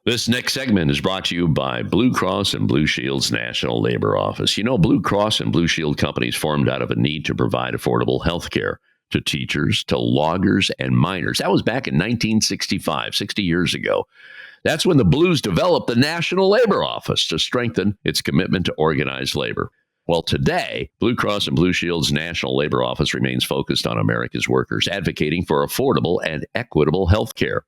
This next segment is brought to you by Blue Cross and Blue Shield's National Labor Office. You know, Blue Cross and Blue Shield companies formed out of a need to provide affordable health care to teachers, to loggers, and miners. That was back in 1965, 60 years ago. That's when the Blues developed the National Labor Office to strengthen its commitment to organized labor. Well, today, Blue Cross and Blue Shield's National Labor Office remains focused on America's workers, advocating for affordable and equitable health care,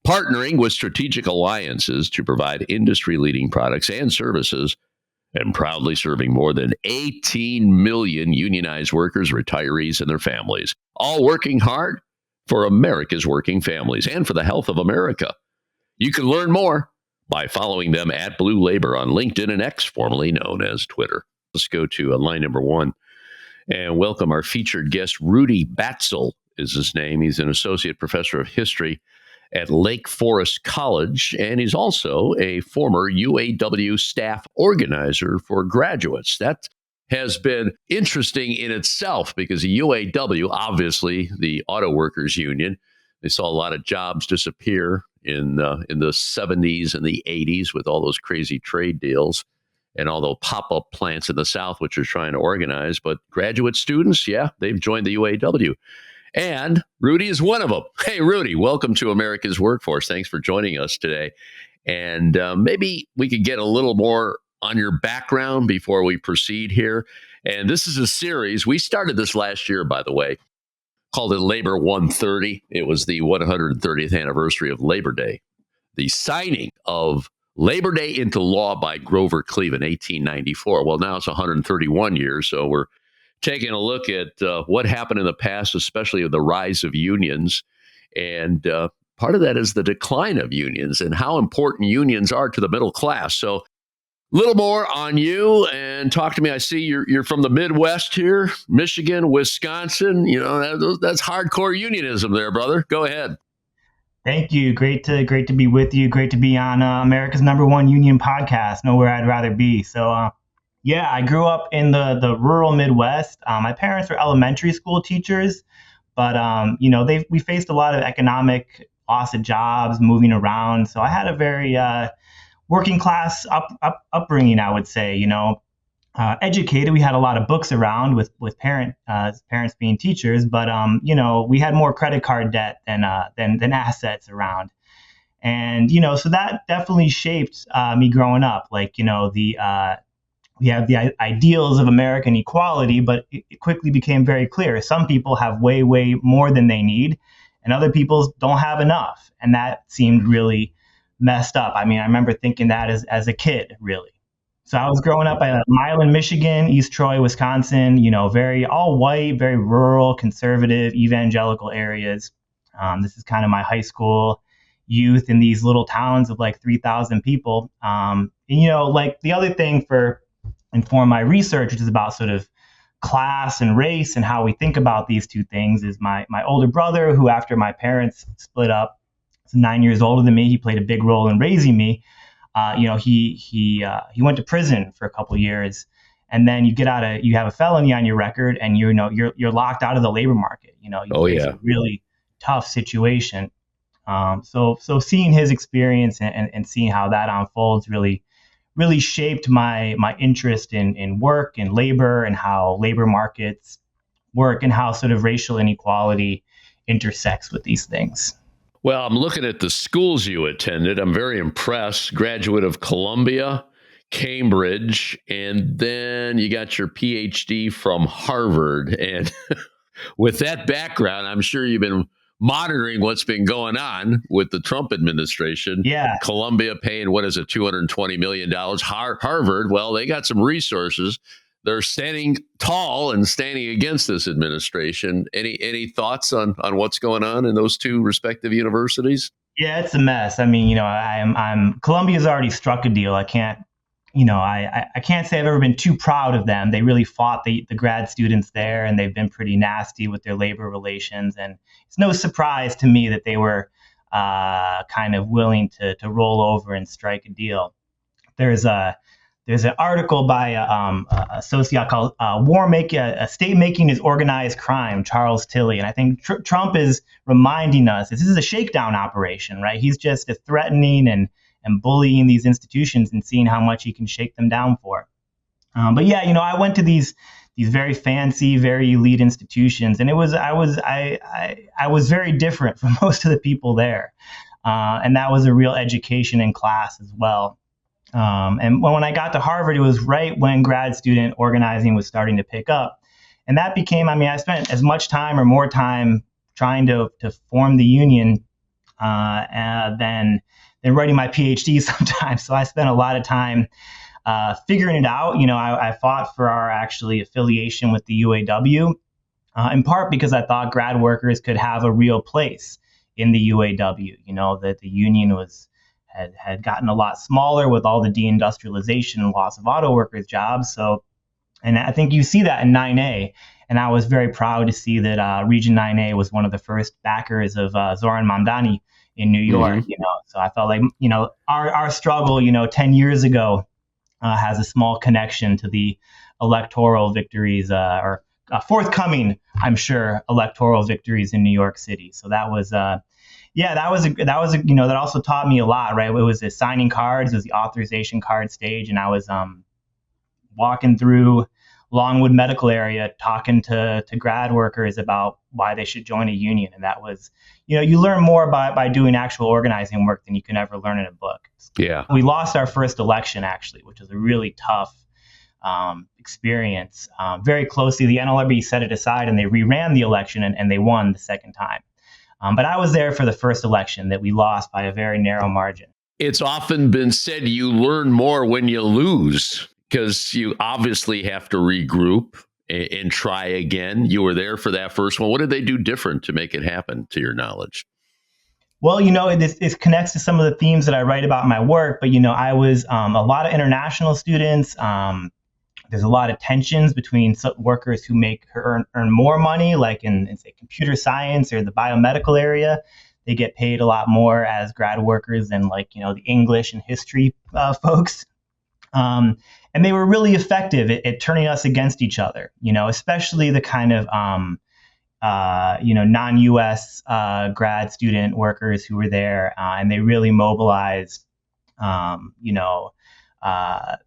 partnering with strategic alliances to provide industry-leading products and services, and proudly serving more than 18 million unionized workers, retirees, and their families, all working hard for America's working families and for the health of America. You can learn more by following them at Blue Labor on LinkedIn and X, formerly known as Twitter. Let's go to line number one and welcome our featured guest. Rudi Batzell is his name. He's an associate professor of history at Lake Forest College, and he's also a former UAW staff organizer for graduates. That has been interesting in itself because the UAW, obviously the auto workers union, they saw a lot of jobs disappear in the 70s and the 80s with all those crazy trade deals and all those pop-up plants in the South, which are trying to organize. But graduate students, yeah, they've joined the UAW. And Rudi is one of them. Hey, Rudi, welcome to America's Workforce. Thanks for joining us today. And maybe we could get a little more on your background before we proceed here. And this is a series. We started this last year, by the way, called it Labor 130. It was the 130th anniversary of Labor Day, the signing of Labor Day into law by Grover Cleveland, 1894. Well, now it's 131 years, so we're taking a look at what happened in the past, especially with the rise of unions. And part of that is the decline of unions and how important unions are to the middle class. So a little more on you and talk to me. I see you're from the Midwest here, Michigan, Wisconsin. You know, that's hardcore unionism there, brother. Go ahead. Thank you. Great to be with you. Great to be on America's #1 union podcast. Nowhere I'd rather be. So, yeah, I grew up in the rural Midwest. My parents were elementary school teachers, but we faced a lot of economic loss of jobs, moving around. So I had a very working class upbringing, I would say. Educated. We had a lot of books around with parents being teachers, but we had more credit card debt than assets around, and so that definitely shaped me growing up. Like we have the ideals of American equality, but it quickly became very clear some people have way more than they need, and other people don't have enough, and that seemed really messed up. I mean, I remember thinking that as a kid, really. So I was growing up at Milan, Michigan, East Troy, Wisconsin, very all white, very rural, conservative, evangelical areas. This is kind of my high school youth in these little towns of like 3,000 people. Like the other thing for inform my research, which is about sort of class and race and how we think about these two things, is my older brother, who after my parents split up, is 9 years older than me. He played a big role in raising me. He went to prison for a couple of years, and then you have a felony on your record, and you're locked out of the labor market. It's a really tough situation. So seeing his experience and seeing how that unfolds really shaped my interest in work and labor and how labor markets work and how sort of racial inequality intersects with these things. Well, I'm looking at the schools you attended. I'm very impressed. Graduate of Columbia, Cambridge, and then you got your PhD from Harvard. And with that background, I'm sure you've been monitoring what's been going on with the Trump administration. Yeah. Columbia paying, $220 million. Harvard, well, they got some resources. They're standing tall and standing against this administration. Any thoughts on what's going on in those two respective universities? Yeah, it's a mess. I mean, Columbia's already struck a deal. I can't say I've ever been too proud of them. They really fought the grad students there, and they've been pretty nasty with their labor relations. And it's no surprise to me that they were kind of willing to roll over and strike a deal. There's an article by a sociologist called State Making is Organized Crime, Charles Tilley. And I think Trump is reminding us this is a shakedown operation, right? He's just threatening and and bullying these institutions and seeing how much you can shake them down for. But yeah, I went to these very fancy, very elite institutions, and I was very different from most of the people there, and that was a real education in class as well. And when I got to Harvard, it was right when grad student organizing was starting to pick up, and that became. I spent as much time or more time trying to form the union than writing my PhD sometimes. So I spent a lot of time figuring it out. I fought for our actually affiliation with the UAW, in part because I thought grad workers could have a real place in the UAW. That the union had gotten a lot smaller with all the deindustrialization and loss of auto workers' jobs. So, and I think you see that in 9A. And I was very proud to see that Region 9A was one of the first backers of Zoran Mamdani in New York. Mm-hmm. So I felt like our struggle 10 years ago has a small connection to the electoral victories or forthcoming, I'm sure, electoral victories in New York City. So that was that also taught me a lot, right? It was the signing cards, it was the authorization card stage, and I was walking through Longwood Medical area talking to grad workers about why they should join a union. And that was, you learn more by doing actual organizing work than you can ever learn in a book. Yeah. We lost our first election, actually, which was a really tough experience. Very closely, the NLRB set it aside and they reran the election and they won the second time. But I was there for the first election that we lost by a very narrow margin. It's often been said you learn more when you lose, because you obviously have to regroup and try again. You were there for that first one. What did they do different to make it happen, to your knowledge? Well, it connects to some of the themes that I write about in my work. But, I was a lot of international students. There's a lot of tensions between workers who earn more money, like in say, computer science or the biomedical area. They get paid a lot more as grad workers than the English and history folks. And they were really effective at turning us against each other, especially the kind of, non-U.S. Grad student workers who were there. And they really mobilized,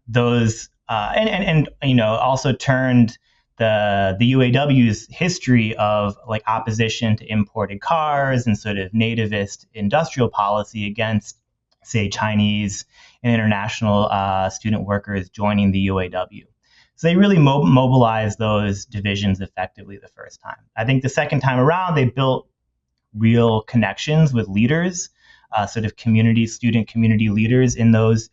those and also turned the UAW's history of opposition to imported cars and sort of nativist industrial policy against, say, Chinese and international student workers joining the UAW. So they really mobilized those divisions effectively the first time. I think the second time around, they built real connections with leaders, sort of student community leaders in those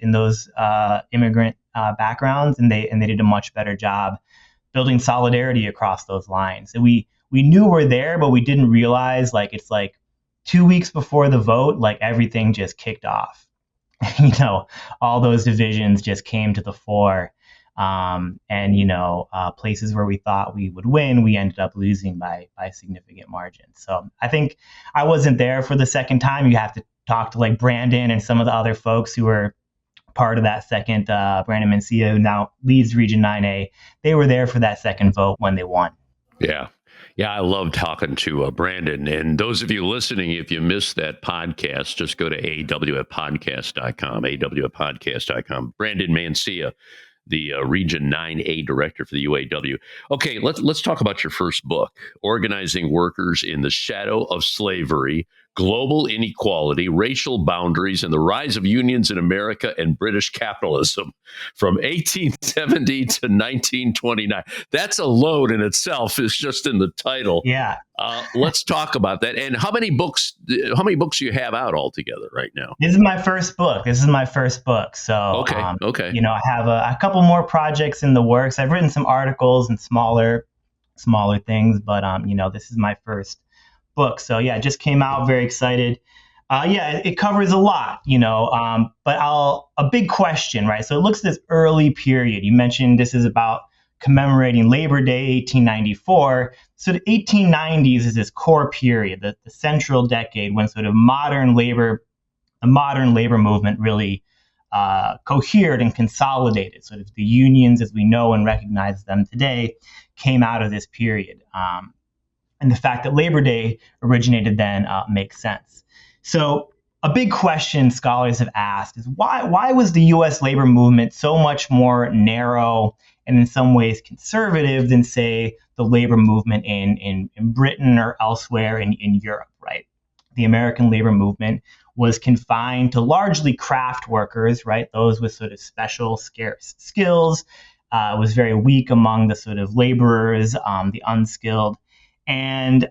immigrant backgrounds, and they did a much better job building solidarity across those lines. And we knew we're there, but we didn't realize it's 2 weeks before the vote, everything just kicked off. All those divisions just came to the fore. Places where we thought we would win, we ended up losing by significant margins. So I think I wasn't there for the second time. You have to talk to Brandon and some of the other folks who were part of that second, Brandon Mencia, who now leads Region 9A. They were there for that second vote when they won. Yeah. Yeah, I love talking to Brandon. And those of you listening, if you missed that podcast, just go to aw@podcast.com, aw@podcast.com. Brandon Mencia, the Region 9A director for the UAW. Okay, let's talk about your first book, Organizing Workers in the Shadow of Slavery, Global Inequality, Racial Boundaries, and the Rise of Unions in America and British Capitalism from 1870 to 1929. That's a load in itself, is just in the title. Yeah. Let's talk about that. And how many books do you have out altogether right now? This is my first book. So, okay. I have a couple more projects in the works. I've written some articles and smaller things, but, this is my first book. So yeah, it just came out, very excited. It covers a lot, but a big question, right? So it looks at this early period. You mentioned this is about commemorating Labor Day, 1894. So the 1890s is this core period, the central decade when sort of the modern labor movement really cohered and consolidated. Sort of the unions as we know and recognize them today came out of this period. And the fact that Labor Day originated then makes sense. So a big question scholars have asked is why was the U.S. labor movement so much more narrow and in some ways conservative than, say, the labor movement in Britain or elsewhere in Europe, right? The American labor movement was confined to largely craft workers, right? Those with sort of special, scarce skills. Was very weak among the sort of laborers, the unskilled, and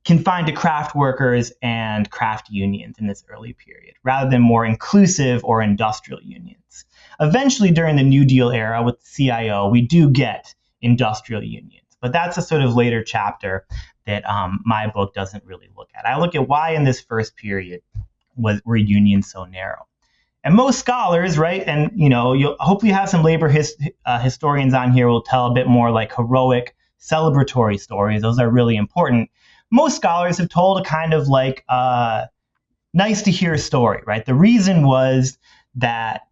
confined to craft workers and craft unions in this early period, rather than more inclusive or industrial unions. Eventually, during the New Deal era with the CIO, we do get industrial unions, but that's a sort of later chapter that my book doesn't really look at. I look at why in this first period were unions so narrow. And most scholars, right, and you'll hopefully have some labor historians on here who will tell a bit more like heroic, celebratory stories. Those are really important. Most scholars have told a kind of like nice to hear story, right? The reason was that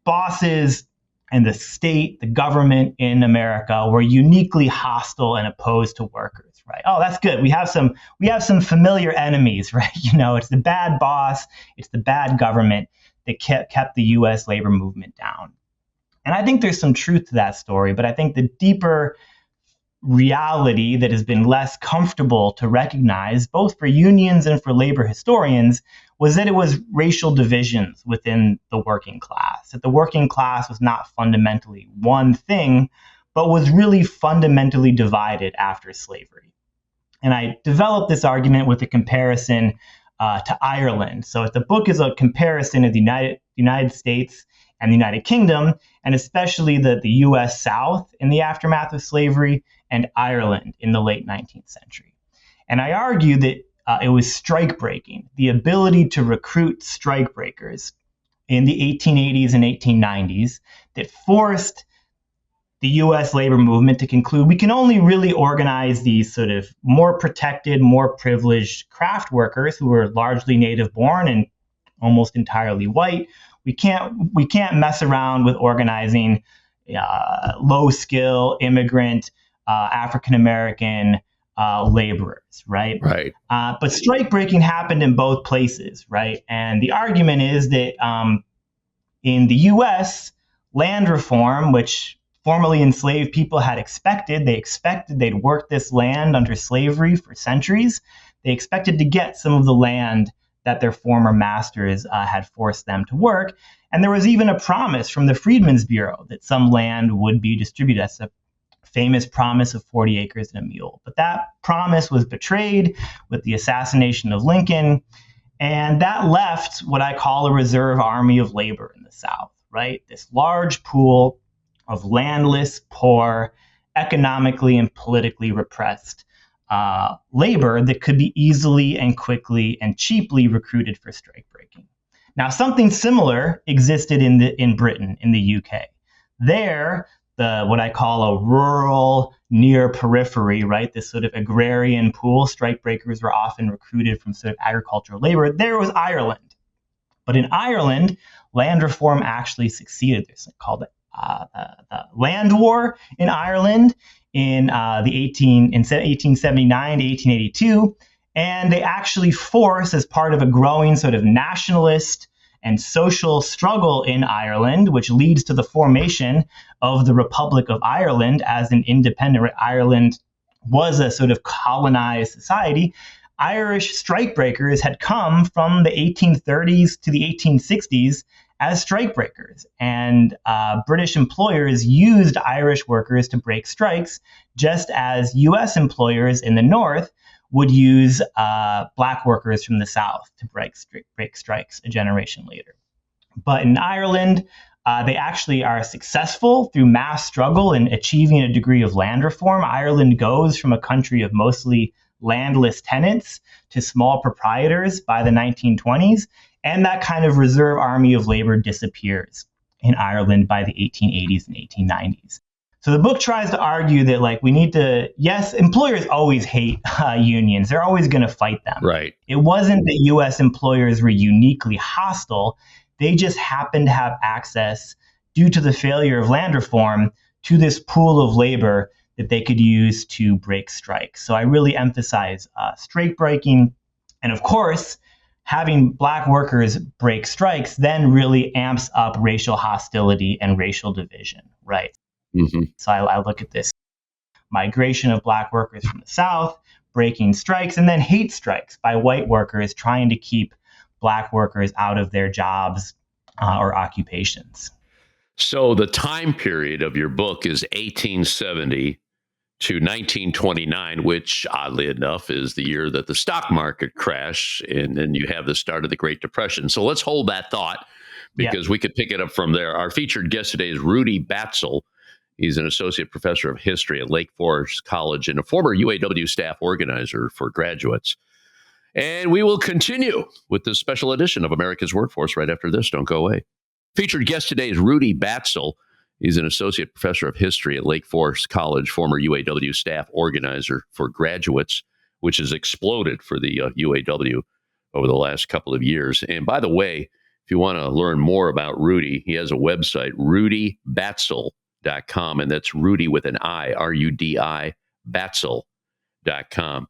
bosses and the state, the government in America were uniquely hostile and opposed to workers, right? Oh, that's good. We have some familiar enemies, right? It's the bad boss, it's the bad government that kept the U.S. labor movement down. And I think there's some truth to that story, but I think the deeper reality that has been less comfortable to recognize, both for unions and for labor historians, was that it was racial divisions within the working class, that the working class was not fundamentally one thing, but was really fundamentally divided after slavery. And I developed this argument with a comparison to Ireland. So the book is a comparison of the United States and the United Kingdom, and especially the U.S. South in the aftermath of slavery, and Ireland in the late 19th century. And I argue that it was strikebreaking, the ability to recruit strikebreakers in the 1880s and 1890s that forced the U.S. labor movement to conclude we can only really organize these sort of more protected, more privileged craft workers who were largely native born and almost entirely white. We can't mess around with organizing low skill immigrant African American laborers, right? Right. But strike breaking happened in both places, right? And the argument is that in the U.S., land reform, which formerly enslaved people had expected they'd work this land under slavery for centuries. They expected to get some of the land that their former masters had forced them to work. And there was even a promise from the Freedmen's Bureau that some land would be distributed. That's a famous promise of 40 acres and a mule. But that promise was betrayed with the assassination of Lincoln. And that left what I call a reserve army of labor in the South, right? This large pool of landless, poor, economically and politically repressed labor that could be easily and quickly and cheaply recruited for strikebreaking. Now, something similar existed in Britain, in the UK. There, what I call a rural near periphery, right? This sort of agrarian pool. Strikebreakers were often recruited from sort of agricultural labor. There was Ireland. But in Ireland, land reform actually succeeded. There's something called the Land War in Ireland in 1879 to 1882. And they actually forced, as part of a growing sort of nationalist and social struggle in Ireland, which leads to the formation of the Republic of Ireland as an independent. Ireland was a sort of colonized society. Irish strikebreakers had come from the 1830s to the 1860s as strikebreakers. And British employers used Irish workers to break strikes, just as U.S. employers in the North would use black workers from the South to break strikes a generation later. But in Ireland, they actually are successful through mass struggle in achieving a degree of land reform. Ireland goes from a country of mostly landless tenants to small proprietors by the 1920s. And that kind of reserve army of labor disappears in Ireland by the 1880s and 1890s. So the book tries to argue that, like, we need to, yes, employers always hate unions. They're always going to fight them. Right. It wasn't that U.S. employers were uniquely hostile. They just happened to have access, due to the failure of land reform, to this pool of labor that they could use to break strikes. So I really emphasize strike breaking. And of course, having black workers break strikes then really amps up racial hostility and racial division, right? Mm-hmm. So I look at this migration of black workers from the South, breaking strikes, and then hate strikes by white workers trying to keep black workers out of their jobs or occupations. So the time period of your book is 1870 to 1929, which oddly enough is the year that the stock market crashed, and then you have the start of the Great Depression. So let's hold that thought because we could pick it up from there. Our featured guest today is Rudi Batzell. He's an associate professor of history at Lake Forest College and a former UAW staff organizer for graduates. And we will continue with this special edition of America's Workforce right after this. Don't go away. Featured guest today is Rudi Batzell. He's an associate professor of history at Lake Forest College, former UAW staff organizer for graduates, which has exploded for the UAW over the last couple of years. And by the way, if you want to learn more about Rudi, he has a website, rudibatzell.com, and that's Rudi with an I, R-U-D-I, Batzell.com.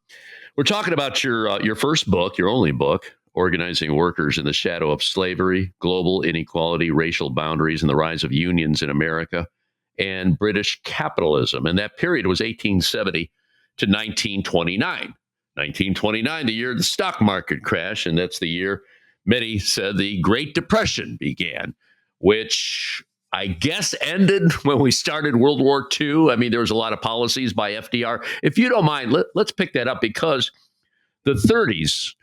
We're talking about your first book, your only book, Organizing Workers in the Shadow of Slavery, Global Inequality, Racial Boundaries, and the Rise of Unions in America and British Capitalism. And that period was 1870 to 1929. 1929, the year of the stock market crash, and that's the year many said the Great Depression began, which I guess ended when we started World War II. I mean, there was a lot of policies by FDR. If you don't mind, let's pick that up because the 30s,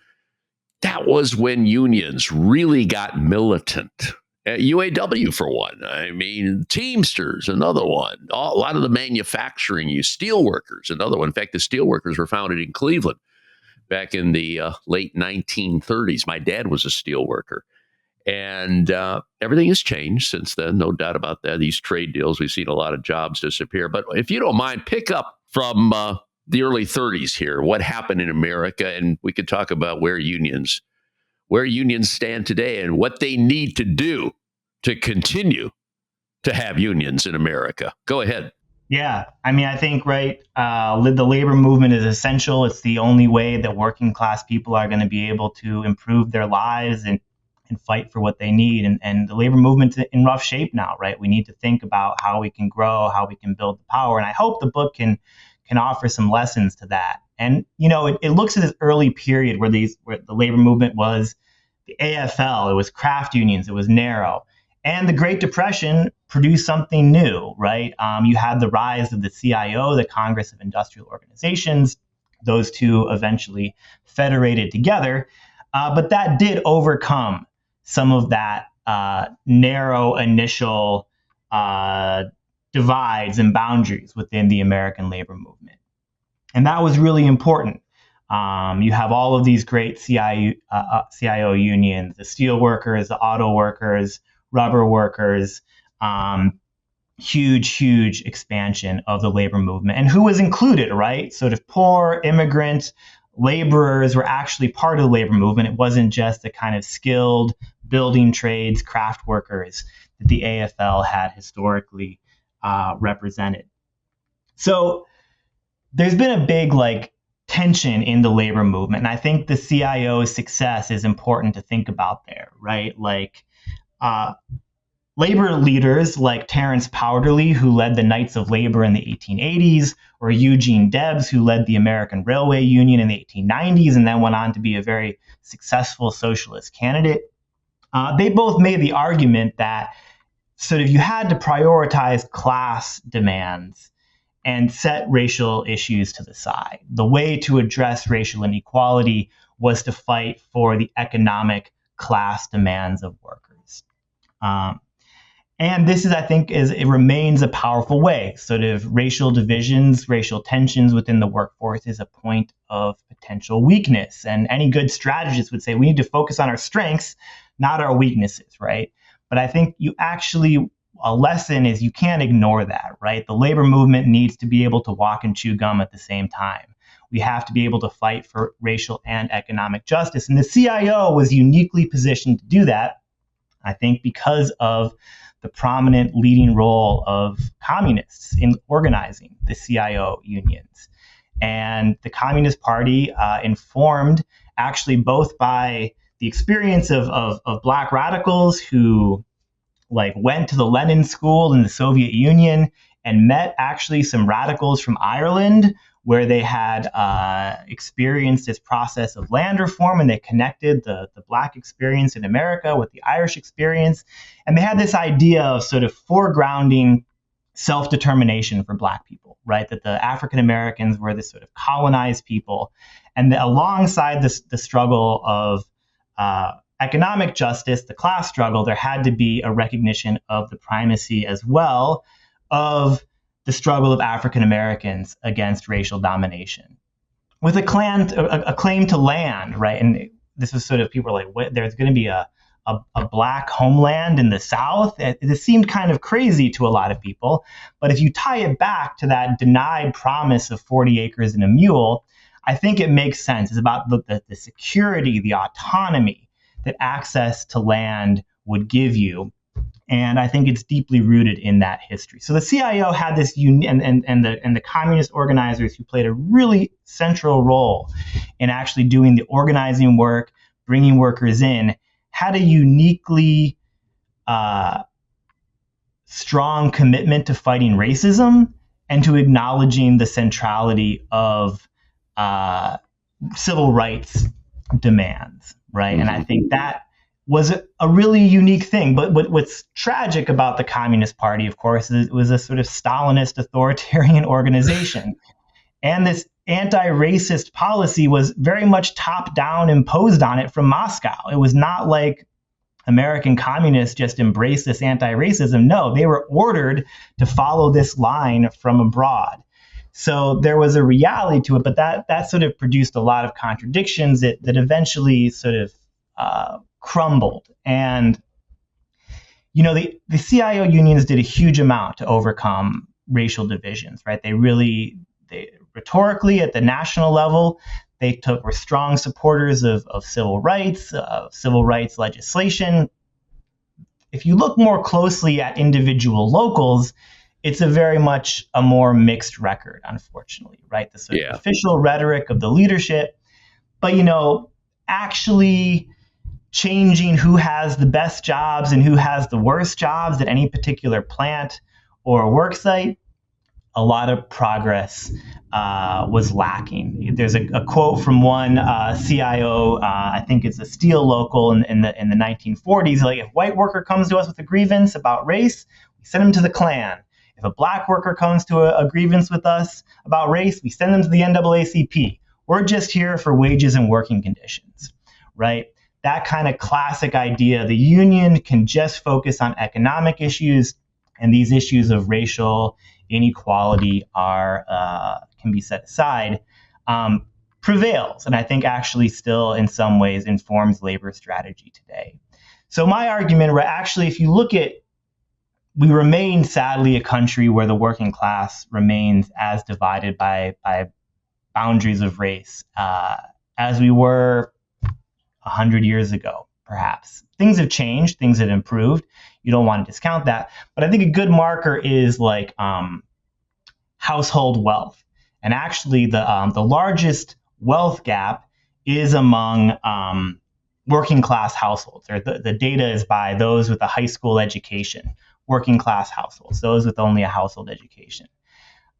that was when unions really got militant. UAW, for one. I mean, Teamsters, another one. A lot of the manufacturing, steelworkers, another one. In fact, the steelworkers were founded in Cleveland back in the late 1930s. My dad was a steelworker. And everything has changed since then, no doubt about that. These trade deals, we've seen a lot of jobs disappear. But if you don't mind, pick up from the early 30s here, what happened in America, and we could talk about where unions stand today and what they need to do to continue to have unions in America. Go ahead. Yeah, I mean, I think, right, the labor movement is essential. It's the only way that working class people are going to be able to improve their lives and fight for what they need. And the labor movement's in rough shape now, right? We need to think about how we can grow, how we can build the power. And I hope the book can offer some lessons to that. And, it looks at this early period where the labor movement was the AFL, it was craft unions, it was narrow. And the Great Depression produced something new, right? You had the rise of the CIO, the Congress of Industrial Organizations. Those two eventually federated together. But that did overcome some of that narrow initial divides and boundaries within the American labor movement. And that was really important. You have all of these great CIO unions, the steel workers, the auto workers, rubber workers, huge expansion of the labor movement. And who was included, right? Sort of poor immigrant laborers were actually part of the labor movement. It wasn't just the kind of skilled building trades, craft workers that the AFL had historically represented. So there's been a big tension in the labor movement. And I think the CIO's success is important to think about there, right? Labor leaders like Terence Powderly, who led the Knights of Labor in the 1880s, or Eugene Debs, who led the American Railway Union in the 1890s and then went on to be a very successful socialist candidate. They both made the argument that sort of you had to prioritize class demands and set racial issues to the side. The way to address racial inequality was to fight for the economic class demands of workers. And this is, I think, it remains a powerful way. Sort of racial divisions, racial tensions within the workforce is a point of potential weakness. And any good strategist would say we need to focus on our strengths, not our weaknesses, right? But I think a lesson is you can't ignore that, right? The labor movement needs to be able to walk and chew gum at the same time. We have to be able to fight for racial and economic justice. And the CIO was uniquely positioned to do that, I think, because of the prominent leading role of communists in organizing the CIO unions. And the Communist Party, informed actually both by the the experience of Black radicals who like went to the Lenin School in the Soviet Union and met actually some radicals from Ireland, where they had experienced this process of land reform, and they connected the Black experience in America with the Irish experience. And they had this idea of sort of foregrounding self-determination for Black people, right? That the African Americans were this sort of colonized people. And alongside the struggle of economic justice, the class struggle, there had to be a recognition of the primacy as well of the struggle of African Americans against racial domination, with a claim to land, right? And this was sort of, people were like, there's going to be a Black homeland in the South. It seemed kind of crazy to a lot of people. But if you tie it back to that denied promise of 40 acres and a mule, I think it makes sense. It's about the security, the autonomy that access to land would give you. And I think it's deeply rooted in that history. So the CIO had this and the communist organizers who played a really central role in actually doing the organizing work, bringing workers in, had a uniquely strong commitment to fighting racism and to acknowledging the centrality of civil rights demands, right? Mm-hmm. And I think that was a really unique thing. But what's tragic about the Communist Party, of course, is it was a sort of Stalinist authoritarian organization. And this anti-racist policy was very much top-down imposed on it from Moscow. It was not like American communists just embraced this anti-racism. No, they were ordered to follow this line from abroad. So there was a reality to it, but that sort of produced a lot of contradictions that eventually sort of crumbled. And, you know, the CIO unions did a huge amount to overcome racial divisions, right? They rhetorically at the national level, they were strong supporters of civil rights legislation. If you look more closely at individual locals, it's very much a more mixed record, unfortunately, right? The sort of official rhetoric of the leadership, but, you know, actually changing who has the best jobs and who has the worst jobs at any particular plant or work site, a lot of progress was lacking. There's a quote from one CIO, I think it's a steel local in the 1940s, like, if a white worker comes to us with a grievance about race, we send him to the Klan. If a Black worker comes to a grievance with us about race, we send them to the NAACP. We're just here for wages and working conditions, right? That kind of classic idea, the union can just focus on economic issues, and these issues of racial inequality can be set aside, prevails. And I think actually still in some ways informs labor strategy today. So my argument, right, actually, if you look at, we remain sadly a country where the working class remains as divided by boundaries of race as we were 100 years ago, perhaps. Things have changed, things have improved. You don't want to discount that. But I think a good marker is like household wealth. And actually the largest wealth gap is among working class households. Or the data is by those with a high school education, working class households, those with only a household education.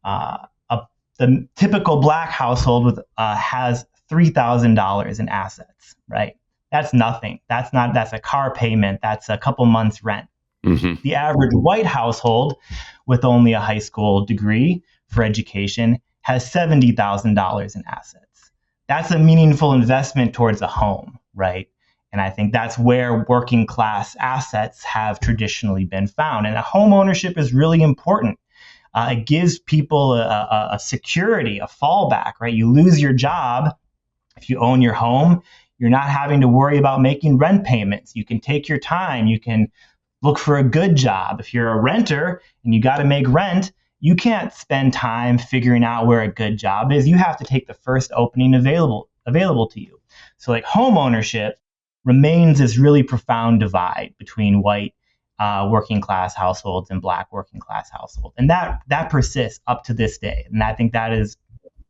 The typical Black household has $3,000 in assets, right? That's nothing. That's a car payment. That's a couple months rent. Mm-hmm. The average white household with only a high school degree for education has $70,000 in assets. That's a meaningful investment towards a home, right? And I think that's where working class assets have traditionally been found. And home ownership is really important. It gives people a security, a fallback, right? You lose your job. If you own your home, you're not having to worry about making rent payments. You can take your time. You can look for a good job. If you're a renter and you got to make rent, you can't spend time figuring out where a good job is. You have to take the first opening available to you. So like home ownership remains this really profound divide between white working class households and Black working class households. And that persists up to this day. And I think that is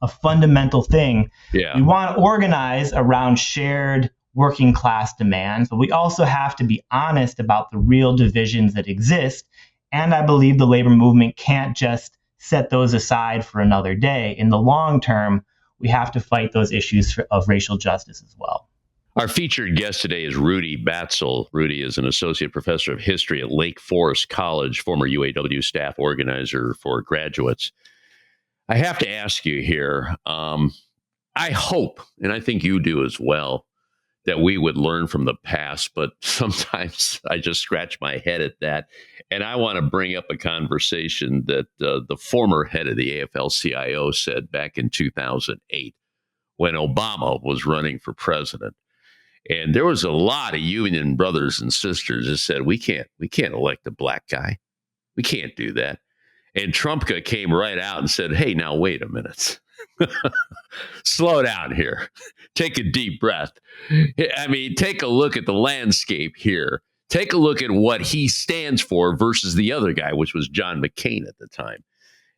a fundamental thing. Yeah. We want to organize around shared working class demands, but we also have to be honest about the real divisions that exist. And I believe the labor movement can't just set those aside for another day. In the long term, we have to fight those issues of racial justice as well. Our featured guest today is Rudi Batzell. Rudi is an associate professor of history at Lake Forest College, former UAW staff organizer for graduates. I have to ask you here, I hope, and I think you do as well, that we would learn from the past, but sometimes I just scratch my head at that. And I want to bring up a conversation that the former head of the AFL-CIO said back in 2008 when Obama was running for president. And there was a lot of union brothers and sisters that said, we can't elect a black guy. We can't do that. And Trumka came right out and said, hey, now, wait a minute. Slow down here. Take a deep breath. I mean, take a look at the landscape here. Take a look at what he stands for versus the other guy, which was John McCain at the time.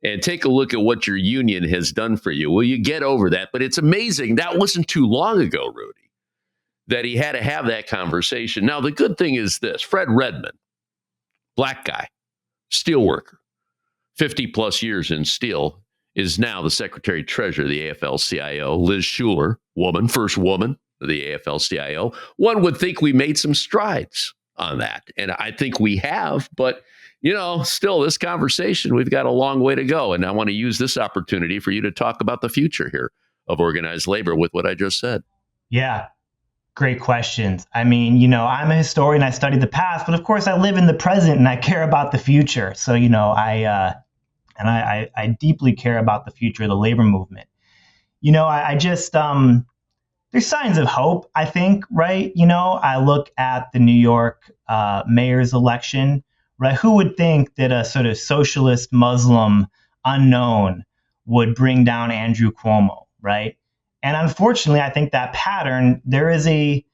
And take a look at what your union has done for you. Will you get over that? But it's amazing. That wasn't too long ago, Rudi, that he had to have that conversation. Now, the good thing is this. Fred Redmond, black guy, steelworker, 50 plus years in steel, is now the Secretary Treasurer of the AFL-CIO. Liz Schuler, woman, first woman of the AFL-CIO. One would think we made some strides on that. And I think we have. But, you know, still this conversation, we've got a long way to go. And I want to use this opportunity for you to talk about the future here of organized labor with what I just said. Yeah. Great questions. I mean, you know, I'm a historian. I study the past, but of course I live in the present and I care about the future. So, you know, I deeply care about the future of the labor movement. You know, I just, there's signs of hope, I think, right? You know, I look at the New York mayor's election, right? Who would think that a sort of socialist Muslim unknown would bring down Andrew Cuomo, right? And unfortunately, I think that pattern, there is a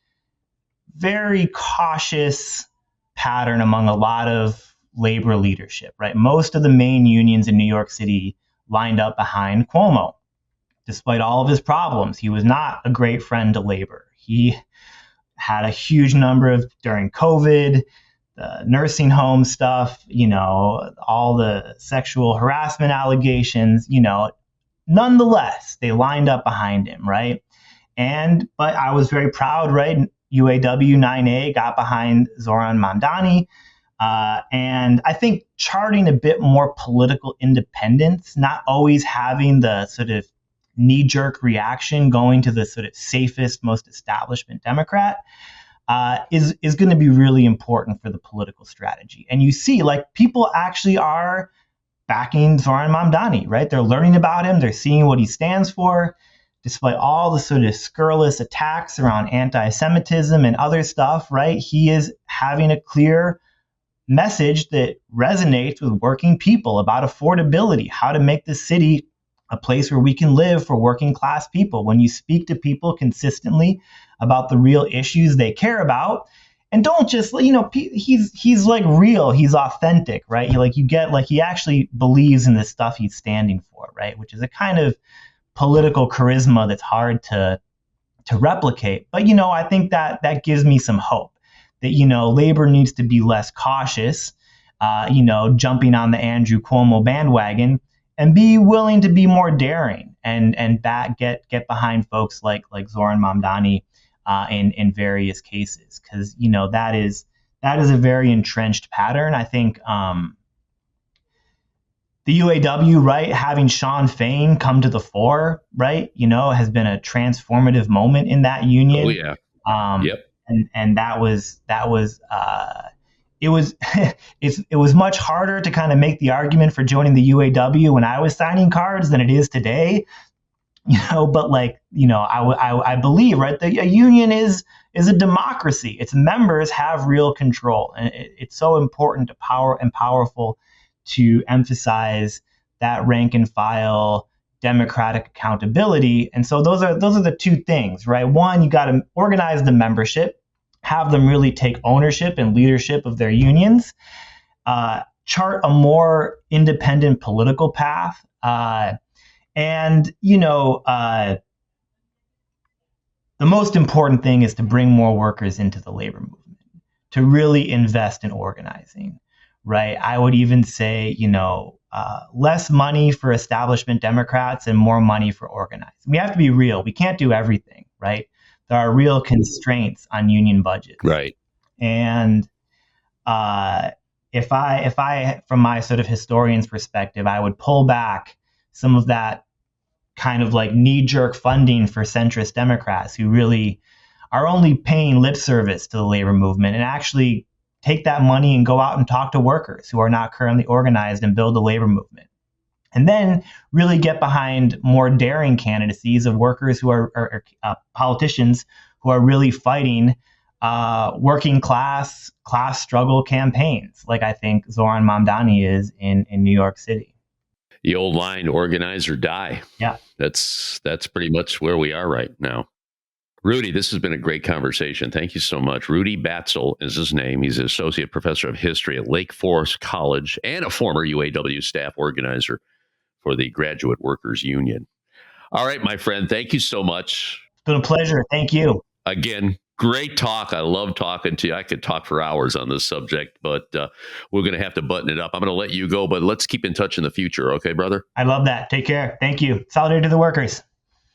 very cautious pattern among a lot of labor leadership, right? Most of the main unions in New York City lined up behind Cuomo. Despite all of his problems, he was not a great friend to labor. He had a huge number of, during COVID, the nursing home stuff, you know, all the sexual harassment allegations, you know. Nonetheless, they lined up behind him, right? But I was very proud, right? UAW 9A got behind Zoran Mamdani. And I think charting a bit more political independence, not always having the sort of knee-jerk reaction going to the sort of safest, most establishment Democrat, is going to be really important for the political strategy. And you see, like, people actually are backing Zoran Mamdani, right? They're learning about him. They're seeing what he stands for. Despite all the sort of scurrilous attacks around anti-Semitism and other stuff, right? He is having a clear message that resonates with working people about affordability, how to make this city a place where we can live for working class people. When you speak to people consistently about the real issues they care about, and don't just, you know, he's like real, he's authentic, right? He actually believes in the stuff he's standing for, right? Which is a kind of political charisma that's hard to replicate. But, you know, I think that gives me some hope that, you know, labor needs to be less cautious, you know, jumping on the Andrew Cuomo bandwagon, and be willing to be more daring and get behind folks like Zoran Mamdani in various cases, because, you know, that is a very entrenched pattern. I think the UAW, right, having Sean Fain come to the fore, right, you know, has been a transformative moment in that union. Oh yeah. Yep. And that was it was it was much harder to kind of make the argument for joining the UAW when I was signing cards than it is today. You know, but like, you know, I believe, right, that a union is a democracy. Its members have real control, and it's so important to powerful to emphasize that rank and file democratic accountability. And so those are the two things, right? One, you got to organize the membership, have them really take ownership and leadership of their unions, chart a more independent political path. And, you know, the most important thing is to bring more workers into the labor movement, to really invest in organizing, right? I would even say, less money for establishment Democrats and more money for organizing. We have to be real. We can't do everything, right? There are real constraints on union budgets. Right. And if I, from my sort of historian's perspective, I would pull back some of that kind of like knee-jerk funding for centrist Democrats who really are only paying lip service to the labor movement, and actually take that money and go out and talk to workers who are not currently organized and build the labor movement. And then really get behind more daring candidacies of workers who are politicians who are really fighting working class struggle campaigns, like I think Zoran Mamdani is in New York City. The old line, organize or die. Yeah. That's pretty much where we are right now. Rudi, this has been a great conversation. Thank you so much. Rudi Batzell is his name. He's an associate professor of history at Lake Forest College and a former UAW staff organizer for the Graduate Workers Union. All right, my friend, thank you so much. It's been a pleasure. Thank you. Again, great talk. I love talking to you. I could talk for hours on this subject, but we're going to have to button it up. I'm going to let you go, but let's keep in touch in the future. Okay, brother? I love that. Take care. Thank you. Solidarity to the workers.